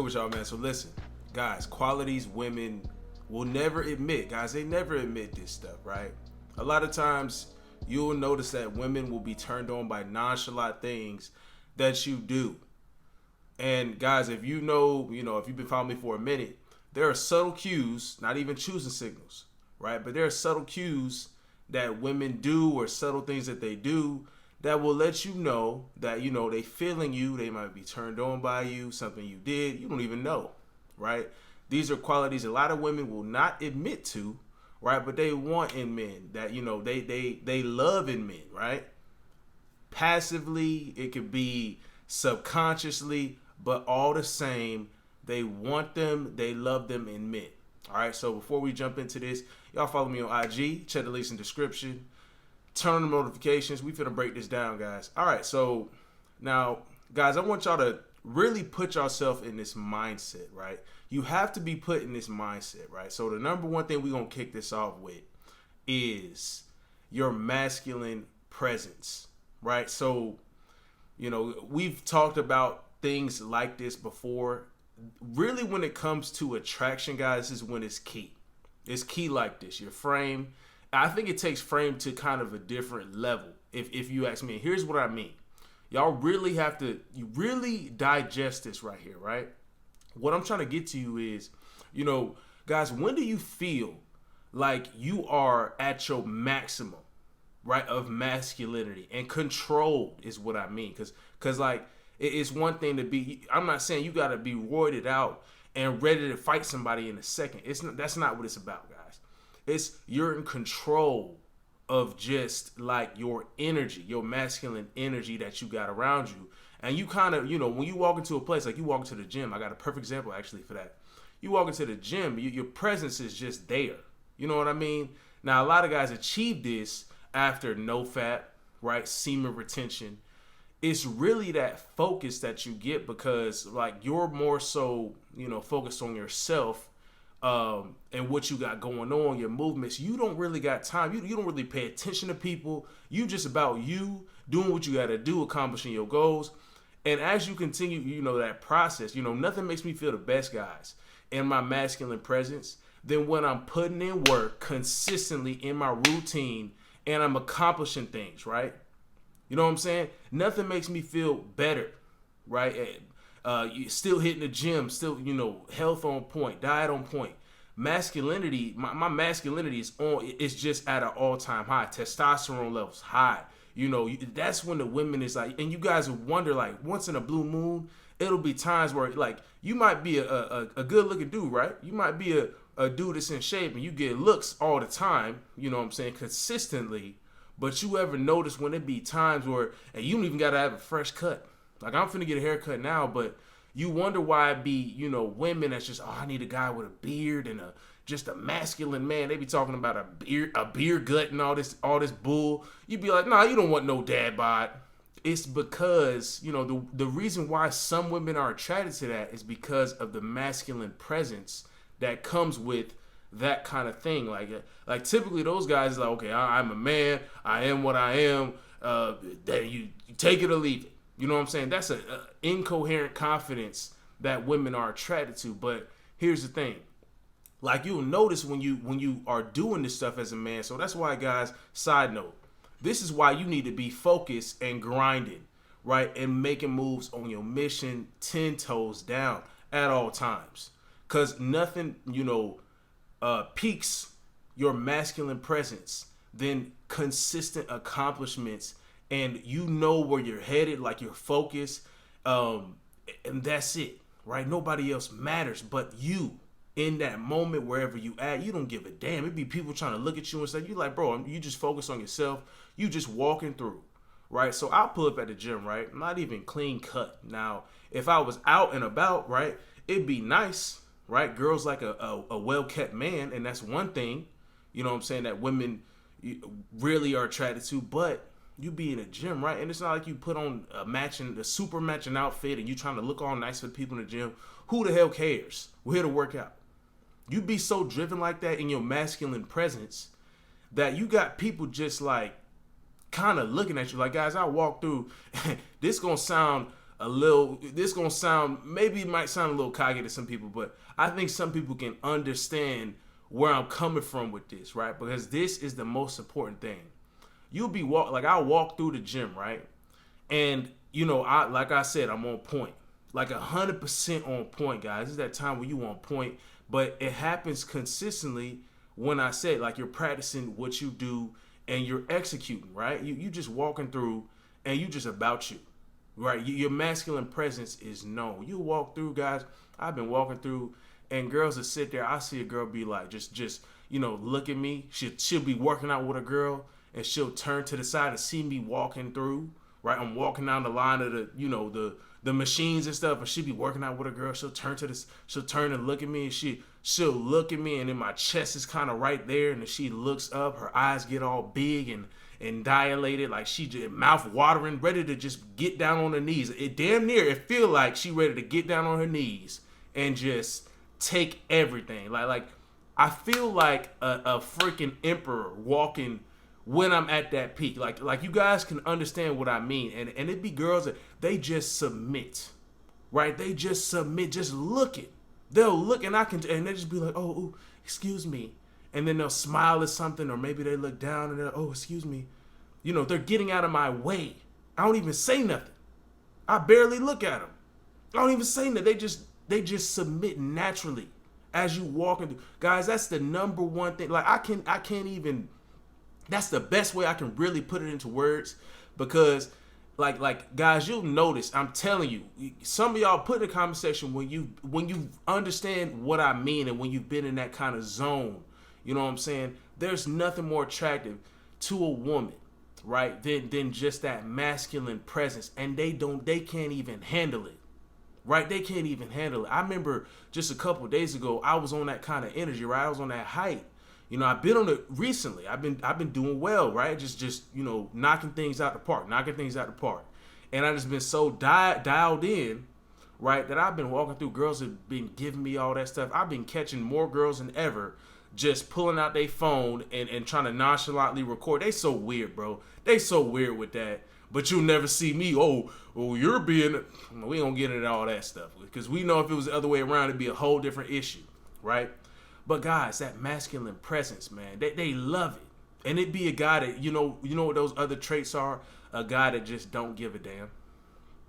good with y'all, man? So listen, guys, qualities women will never admit. Guys, they never admit this stuff, right? A lot of times you'll notice that women will be turned on by nonchalant things that you do. And guys, if you know, if you've been following me for a minute, there are subtle cues, not even choosing signals, right? But there are subtle cues that women do or subtle things that they do that will let you know that, they feeling you. They might be turned on by you, something you did. You don't even know, right? These are qualities a lot of women will not admit to, right? But they want in men that, they love in men, right? Passively, it could be subconsciously, but all the same, they want them, they love them in men. All right, so before we jump into this, y'all follow me on IG, check the links in the description. Turn on the notifications. We finna break this down, guys. All right, so now, guys, I want y'all to really put yourself in this mindset, right? You have to be put in this mindset, right? So the number one thing we're gonna kick this off with is your masculine presence, right? So, we've talked about things like this before. Really, when it comes to attraction, guys, this is when it's key. It's key like this. Your frame. I think it takes frame to kind of a different level, if you ask me. Here's what I mean. Y'all really have to, you really digest this right here, right? What I'm trying to get to you is, guys, when do you feel like you are at your maximum, right, of masculinity and controlled is what I mean. Because like, it's one thing to be, I'm not saying you got to be roided out and ready to fight somebody in a second. That's not what it's about, guys. It's you're in control of just like your energy, your masculine energy that you got around you. And you kind of, when you walk into a place, like you walk into the gym, I got a perfect example actually for that. You walk into the gym, your presence is just there. You know what I mean? Now, a lot of guys achieve this after no fat, right? Semen retention. It's really that focus that you get because like you're more so, focused on yourself and what you got going on, your movements. You don't really got time. You don't really pay attention to people. You just about you doing what you got to do, accomplishing your goals. And as you continue, that process, nothing makes me feel the best, guys, in my masculine presence than when I'm putting in work consistently in my routine and I'm accomplishing things, right? You know what I'm saying? Nothing makes me feel better, right? You still hitting the gym, still, health on point, diet on point. Masculinity, my masculinity is on, it's just at an all-time high. Testosterone levels high. That's when the women is like, and you guys wonder, like, once in a blue moon, it'll be times where, like, you might be a good-looking dude, right? You might be a dude that's in shape and you get looks all the time, consistently. But you ever notice when it be times where, and you don't even got to have a fresh cut. Like, I'm finna get a haircut now, but you wonder why it be, women that's just, I need a guy with a beard and just a masculine man. They be talking about a beer gut and all this bull. You be like, nah, you don't want no dad bod. It's because, the reason why some women are attracted to that is because of the masculine presence that comes with that kind of thing. Like typically those guys like, okay, I'm a man. I am what I am. That you take it or leave it. You know what I'm saying? That's an incoherent confidence that women are attracted to. But here's the thing. Like, you'll notice when you are doing this stuff as a man. So that's why, guys, side note, this is why you need to be focused and grinding, right? And making moves on your mission 10 toes down at all times. Because nothing, peaks your masculine presence than consistent accomplishments, and where you're headed, like you're focused, and that's it, right? Nobody else matters but you in that moment, wherever you at. You don't give a damn. It be people trying to look at you and say, you like, bro, you just focus on yourself. You just walking through, right? So I'll pull up at the gym, right? I'm not even clean cut. Now, if I was out and about, right, it'd be nice, right? Girls like a well-kept man, and that's one thing, you know what I'm saying, that women really are attracted to. But you be in a gym, right? And it's not like you put on a super matching outfit and you trying to look all nice for the people in the gym. Who the hell cares? We're here to work out. You be so driven like that in your masculine presence that you got people just like kind of looking at you like, guys, I walk through, this gonna sound a little, this gonna sound, maybe it might sound a little cocky to some people, but I think some people can understand where I'm coming from with this, right? Because this is the most important thing. You'll be I walk through the gym, right? And like I said, I'm on point, like 100% on point, guys. It's that time when you on point, but it happens consistently when I said, like, you're practicing what you do and you're executing, right? You just walking through and you just about you, right? Your masculine presence is known. You walk through, guys. I've been walking through, and girls will sit there. I see a girl be like, just look at me. She'll be working out with a girl, and she'll turn to the side and see me walking through, right? I'm walking down the line of the machines and stuff, and she'll be working out with a girl. She'll turn and look at me, and she'll look at me, and then my chest is kind of right there, and then she looks up, her eyes get all big and dilated, like she just mouth watering, ready to just get down on her knees. It feel like she ready to get down on her knees and just take everything. Like I feel like a freaking emperor walking when I'm at that peak. Like you guys can understand what I mean. And it be girls that they just submit, right? They just submit, just look it. They'll look and they just be like, oh, ooh, excuse me. And then they'll smile at something, or maybe they look down and they're, oh, excuse me. They're getting out of my way. I don't even say nothing. I barely look at them. I don't even say nothing. They just submit naturally as you walk into. Guys, that's the number one thing. Like I can't even. That's the best way I can really put it into words, because like guys, you'll notice, I'm telling you, some of y'all put in the comment section when you understand what I mean, and when you've been in that kind of zone. You know what I'm saying? There's nothing more attractive to a woman, right, than just that masculine presence, and they can't even handle it. Right? They can't even handle it. I remember just a couple of days ago, I was on that kind of energy, right? I was on that height. I've been on it recently. I've been doing well, right? Just knocking things out the park. And I just been so dialed in, right, that I've been walking through. Girls have been giving me all that stuff. I've been catching more girls than ever, just pulling out their phone and trying to nonchalantly record. They so weird, bro. They so weird with that. But you'll never see me, you're being... We don't get into all that stuff, because we know if it was the other way around, it'd be a whole different issue, right? But guys, that masculine presence, man, they love it. And it'd be a guy that, you know what those other traits are? A guy that just don't give a damn.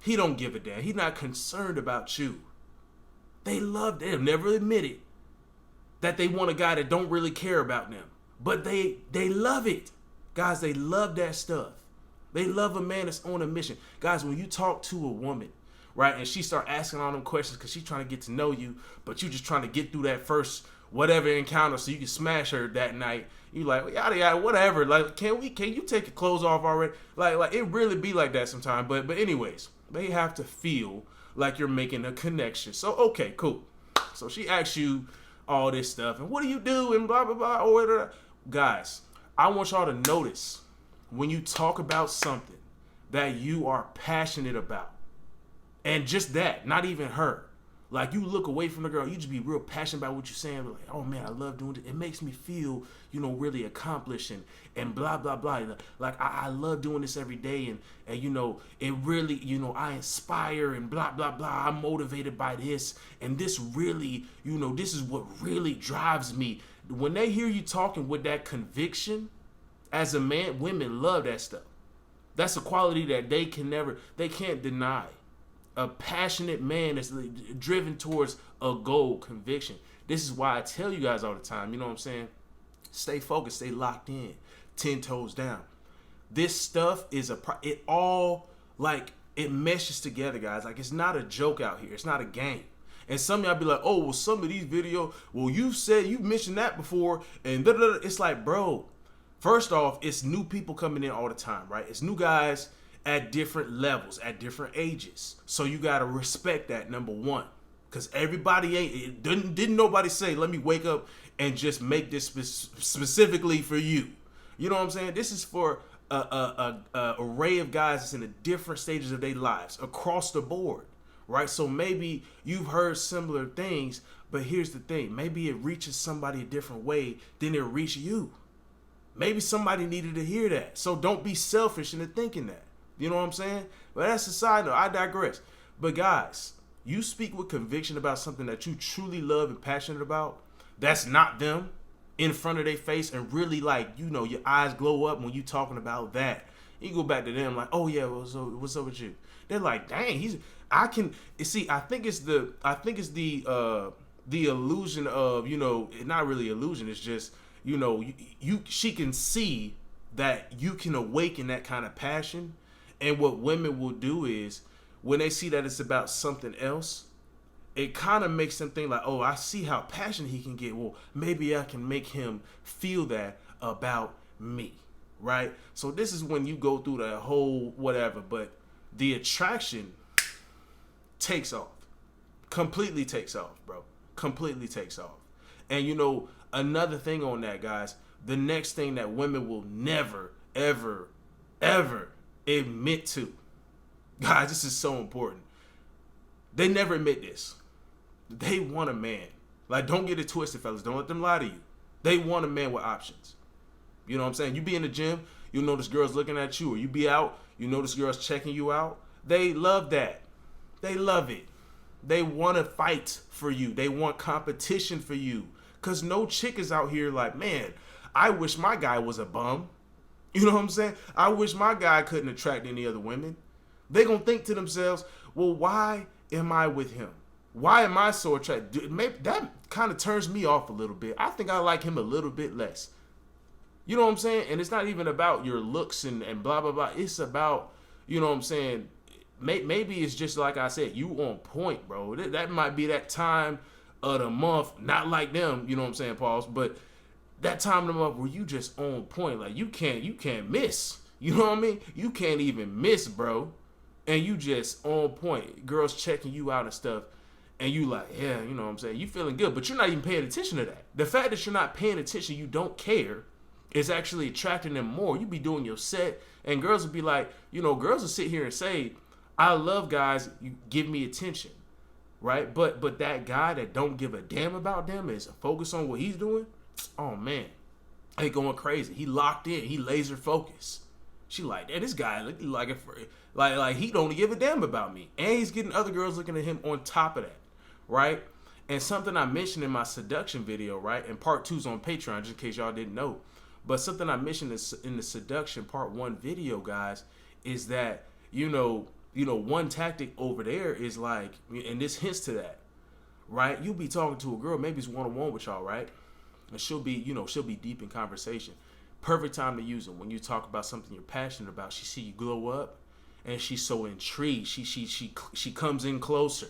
He don't give a damn. He's not concerned about you. They love, they'll never admit it, that they want a guy that don't really care about them. But they love it. Guys, they love that stuff. They love a man that's on a mission. Guys, when you talk to a woman, right, and she start asking all them questions because she's trying to get to know you, but you just trying to get through that first whatever encounter so you can smash her that night. You like, well, yada yada, whatever. Like, can you take your clothes off already? Like it really be like that sometimes. But anyways, they have to feel like you're making a connection. So okay, cool. So she asks you all this stuff, and what do you do, and blah blah blah. Or guys, I want y'all to notice when you talk about something that you are passionate about, and just that, not even her. Like, you look away from the girl, you just be real passionate about what you're saying. Like, oh man, I love doing it. It makes me feel, really accomplished and blah, blah, blah. Like, I love doing this every day. And it really, I inspire and blah, blah, blah. I'm motivated by this. And this really, this is what really drives me. When they hear you talking with that conviction, as a man, women love that stuff. That's a quality that they can't deny. A passionate man that's driven towards a goal, conviction. This is why I tell you guys all the time, you know what I'm saying? Stay focused, stay locked in, 10 toes down. This stuff is it meshes together, guys. Like, it's not a joke out here. It's not a game. And some of y'all be like, oh, well, some of these videos, well, you mentioned that before, and da-da-da. It's like, bro, first off, it's new people coming in all the time, right? It's new guys at different levels, at different ages. So you got to respect that, number one. Because everybody didn't nobody say, let me wake up and just make this specifically for you. You know what I'm saying? This is for a array of guys that's in the different stages of their lives across the board, right? So maybe you've heard similar things, but here's the thing. Maybe it reaches somebody a different way than it reached you. Maybe somebody needed to hear that. So don't be selfish into thinking that. You know what I'm saying? But that's a side note. I digress. But guys, you speak with conviction about something that you truly love and passionate about. That's not them in front of their face, and really, like, you know, your eyes glow up when you talking about that. You go back to them like, oh yeah, what's up with you? They're like, dang, I can see. I think it's the illusion of, you know, not really illusion. It's just, you know, she can see that you can awaken that kind of passion. And what women will do is, when they see that it's about something else, it kind of makes them think like, oh, I see how passionate he can get. Well, maybe I can make him feel that about me, right? So this is when you go through that whole whatever, but the attraction takes off. Completely takes off, bro. Completely takes off. And you know, another thing on that, guys, the next thing that women will never, ever, ever admit to. Guys, this is so important. They never admit this. They want a man. Like, don't get it twisted, fellas. Don't let them lie to you. They want a man with options. You know what I'm saying? You be in the gym, you notice girls looking at you, or you be out, you notice girls checking you out. They love that. They love it. They want to fight for you. They want competition for you. Because no chick is out here like, man, I wish my guy was a bum. You know what I'm saying? I wish my guy couldn't attract any other women. They gonna think to themselves, well, why am I with him? Why am I so attracted? Maybe that kind of turns me off a little bit. I think I like him a little bit less. You know what I'm saying? And it's not even about your looks and blah, blah, blah. It's about, you know what I'm saying? Maybe it's just like I said, you on point, bro. That might be that time of the month, not like them, you know what I'm saying, Pauls, but that time of the month where you just on point. Like, you can't miss. You know what I mean? You can't even miss, bro. And you just on point. Girls checking you out and stuff. And you like, yeah, you know what I'm saying? You feeling good, but you're not even paying attention to that. The fact that you're not paying attention, you don't care, is actually attracting them more. You be doing your set, and girls will be like, you know, girls will sit here and say, I love guys, you give me attention, right? But that guy that don't give a damn about them is focused on what he's doing, oh man, they going crazy. He locked in, he laser focused. She like, hey, this guy look like he don't give a damn about me. And he's getting other girls looking at him on top of that, right? And something I mentioned in my seduction video, right? And part 2's on Patreon, just in case y'all didn't know. But something I mentioned in the seduction part 1 video, guys, is that, you know, one tactic over there is like, and this hints to that, right? You'll be talking to a girl, maybe it's one-on-one with y'all, right? And she'll be deep in conversation. Perfect time to use it when you talk about something you're passionate about. She see you glow up, and she's so intrigued. She comes in closer.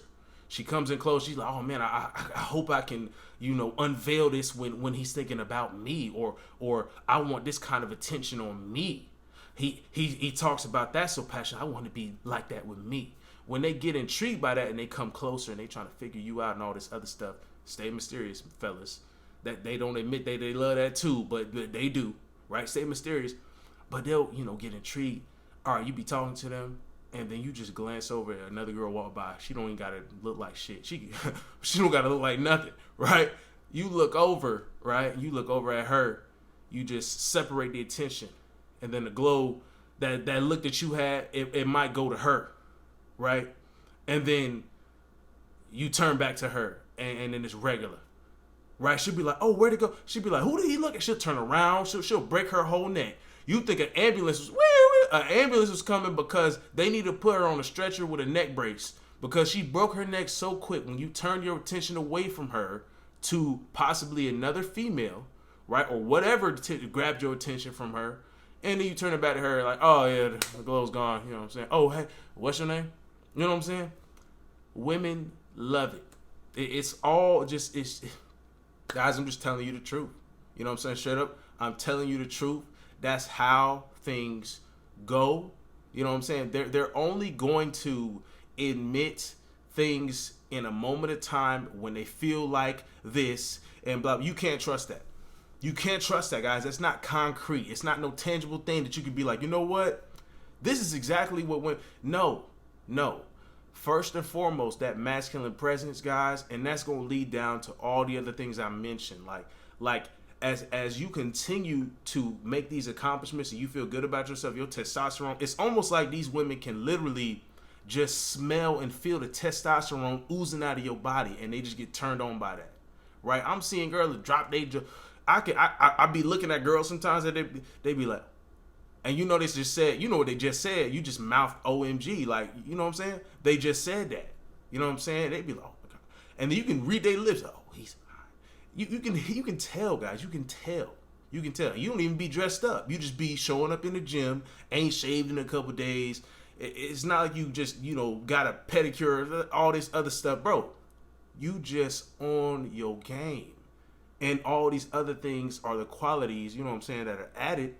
She comes in close. She's like, oh man, I hope I can, you know, unveil this when he's thinking about me, or I want this kind of attention on me. He talks about that so passionate. I want to be like that with me. When they get intrigued by that and they come closer and they trying to figure you out and all this other stuff, stay mysterious, fellas. That they don't admit they love that too, but they do, right? Stay mysterious, but they'll, you know, get intrigued. All right, you be talking to them, and then you just glance over at another girl walk by. She don't even gotta look like shit. She don't gotta look like nothing, right? You look over, right? You look over at her. You just separate the attention, and then the glow, that look that you had, it might go to her, right? And then you turn back to her, and then it's regular, right? She'll be like, oh, where'd it go? She'll be like, who did he look at? She'll turn around. She'll break her whole neck. You think an ambulance was coming because they need to put her on a stretcher with a neck brace because she broke her neck so quick. When you turn your attention away from her to possibly another female, right, or whatever grabbed your attention from her, and then you turn it back to her like, oh yeah, the glow's gone. You know what I'm saying? Oh, hey, what's your name? You know what I'm saying? Women love it. It's all just, guys, I'm just telling you the truth. You know what I'm saying? Straight up, I'm telling you the truth. That's how things go. You know what I'm saying? They're only going to admit things in a moment of time when they feel like this and blah. You can't trust that. You can't trust that, guys. That's not concrete. It's not no tangible thing that you could be like, you know what? This is exactly what went. No. First and foremost, that masculine presence, guys, and that's going to lead down to all the other things I mentioned. Like as you continue to make these accomplishments and you feel good about yourself, your testosterone, it's almost like these women can literally just smell and feel the testosterone oozing out of your body, and they just get turned on by that, right? I'm seeing girls drop they. I be looking at girls sometimes that they be like, and you know they just said, you know what they just said, you just mouthed OMG, like, you know what I'm saying? They just said that, you know what I'm saying? They be like, oh my God. And then you can read their lips, oh, he's, you can tell, guys, you can tell. You can tell. You don't even be dressed up. You just be showing up in the gym, ain't shaved in a couple days. It's not like you just, you know, got a pedicure, all this other stuff. Bro, you just on your game. And all these other things are the qualities, you know what I'm saying, that are added.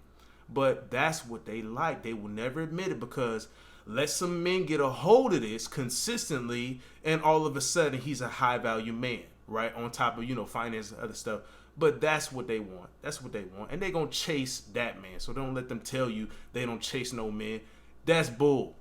But that's what they like. They will never admit it, because let some men get a hold of this consistently, and all of a sudden he's a high value man, right? On top of, you know, finance and other stuff. But that's what they want. That's what they want. And they're going to chase that man. So don't let them tell you they don't chase no men. That's bull.